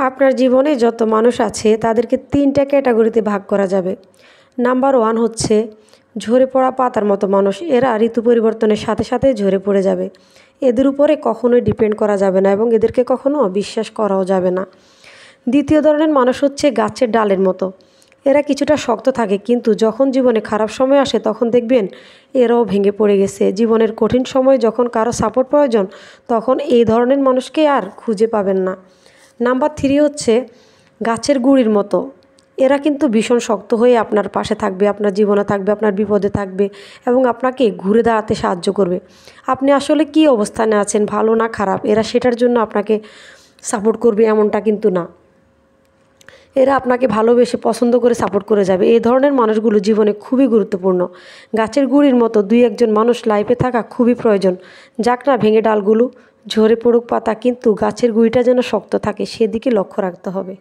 আপনার জীবনে যত মানুষ আছে তাদেরকে 3টা ক্যাটাগরিতে ভাগ করা যাবে। নাম্বার 1 হচ্ছে ঝরে পড়া পাতার মতো মানুষ। এরা ঋতু পরিবর্তনের সাথে সাথে ঝরে পড়ে যাবে। এদের উপরে কখনোই ডিপেন্ড করা যাবে না এবং এদেরকে কখনো বিশ্বাস করাও যাবে না। দ্বিতীয় ধরনের মানুষ হচ্ছে গাছের ডালের মতো। এরা কিছুটা শক্ত থাকে, কিন্তু যখন জীবনে খারাপ সময় আসে তখন দেখবেন এরাও ভেঙে পড়ে গেছে। জীবনের কঠিন সময় যখন কারো সাপোর্ট প্রয়োজন তখন এই ধরনের মানুষকে আর খুঁজে পাবেন না। নাম্বার 3 হচ্ছে গাছের গুঁড়ির মতো। এরা কিন্তু ভীষণ শক্ত হয়ে আপনার পাশে থাকবে, আপনার জীবনে থাকবে, আপনার বিপদে থাকবে এবং আপনাকে ঘুরে দাঁড়াতে সাহায্য করবে। আপনি আসলে কী অবস্থানে আছেন, ভালো না খারাপ, এরা সেটার জন্য আপনাকে সাপোর্ট করবে এমনটা কিন্তু না। এরা আপনাকে ভালোবেসে পছন্দ করে সাপোর্ট করে যাবে। এই ধরনের মানুষগুলো জীবনে খুবই গুরুত্বপূর্ণ। গাছের গুঁড়ির মতো 2-1 জন মানুষ লাইফে থাকা খুবই প্রয়োজন। যাক না ভেঙে ডালগুলো, ঝরে পড়ুক পাতা, কিন্তু গাছের গুঁড়িটা যেন শক্ত থাকে সেদিকে লক্ষ্য রাখতে হবে।